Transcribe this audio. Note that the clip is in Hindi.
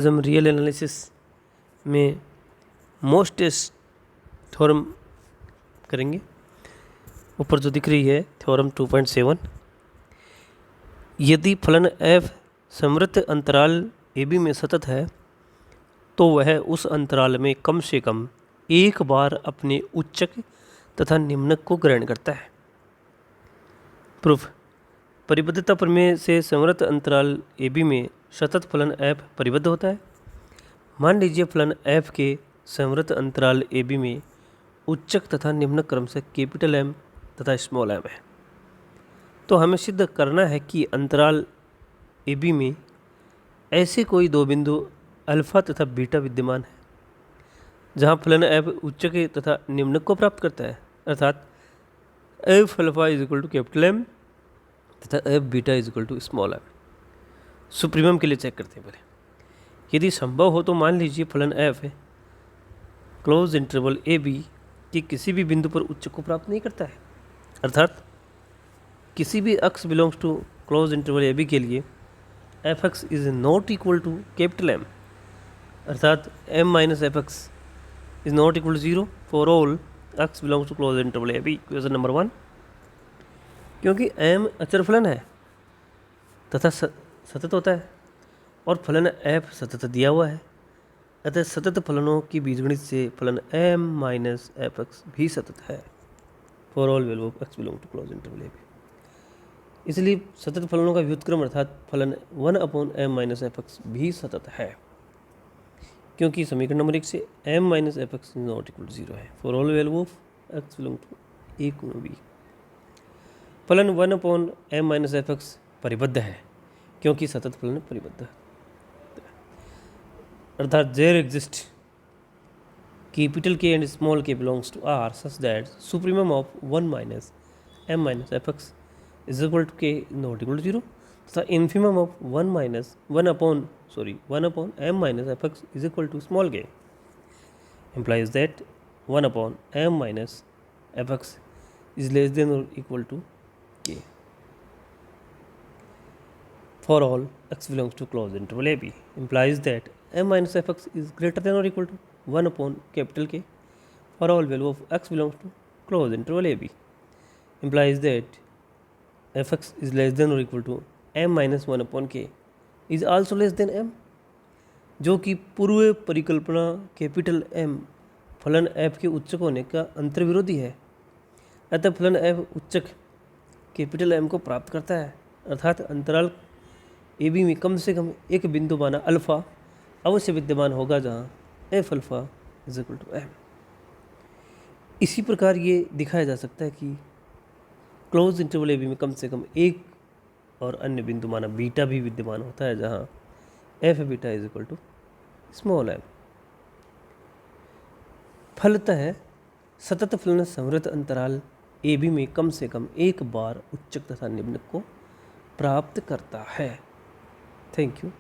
आज हम रियल एनालिसिस में मोस्टेस्ट थ्योरम करेंगे। ऊपर जो दिख रही है थ्योरम 2.7, यदि फलन f समवर्त अंतराल AB में सतत है तो वह उस अंतराल में कम से कम एक बार अपने उच्चक तथा निम्नक को ग्रहण करता है। प्रूफ। परिबद्धता प्रमेय से समवर्त अंतराल AB में सतत फलन f परिबद्ध होता है। मान लीजिए फलन f के समवर्त अंतराल AB में उच्चक तथा निम्नक क्रमशः कैपिटल M तथा स्मॉल m है, तो हमें सिद्ध करना है कि अंतराल AB में ऐसे कोई दो बिंदु अल्फा तथा बीटा विद्यमान है जहां फलन f उच्चक तथा निम्नक को प्राप्त करता है, अर्थात f alpha is equal to capital M तथा f beta is equal to small m। Supremum के लिए चेक करते हैं पहले। यदि संभव हो तो मान लीजिए फलन f क्लोज इंटरवल AB के किसी भी बिंदु पर उच्चक को प्राप्त नहीं करता है, अर्थात किसी भी x belongs to close interval AB के लिए fx is not equal to capital M, अर्थात m minus fx is not equal to 0 for all x belongs to close interval AB। Question number 1, क्योंकि m अचर फलन है तथा सतत होता है और फलन f सतत दिया हुआ है, अतः सतत फलनों की बीजगणित से फलन m माइनस fx भी सतत है for all value of x belong to close interval AB। इसलिए सतत फलनों का व्युत्क्रम अर्थात फलन 1/m माइनस fx भी सतत है, क्योंकि समीकरण नंबर 1 से m minus fx not equal to 0 है for all value of x belong to a को b। फलन 1/m माइनस fx परिबद्ध है क्योंकि सतत फलन परिबद्ध है, अर्थात there exist capital K and small k belongs to R such that supremum of 1 minus m minus fx is equal to k not equal to 0 तथा infimum of 1 upon m minus fx is equal to small k implies that 1/m minus fx is less than or equal to k for all x belongs to closed interval AB, implies that m minus fx is greater than or equal to 1 upon capital K for all value of x belongs to closed interval AB, implies that fx is less than or equal to m minus 1 upon k is also less than m, जो कि पूर्व परिकल्पना कैपिटल M फलन f के उच्चक होने का अंतर्विरोधी है। अतः फलन f उच्चक कैपिटल M को प्राप्त करता है, अर्थात अंतराल AB में कम से कम एक बिंदु माना अल्फा अवश्य विद्यमान होगा जहाँ f alpha is equal to m। इसी प्रकार ये दिखाया जा सकता है कि क्लोज इंटरवल AB में कम से कम एक और अन्य बिंदु माना बीटा भी विद्यमान होता है जहाँ f beta is equal to small m। फलतः सतत फलन समवर्त अंतराल AB में कम से कम एक बार उच्चक तथा निम्नक को प्राप्त करता है। Thank you.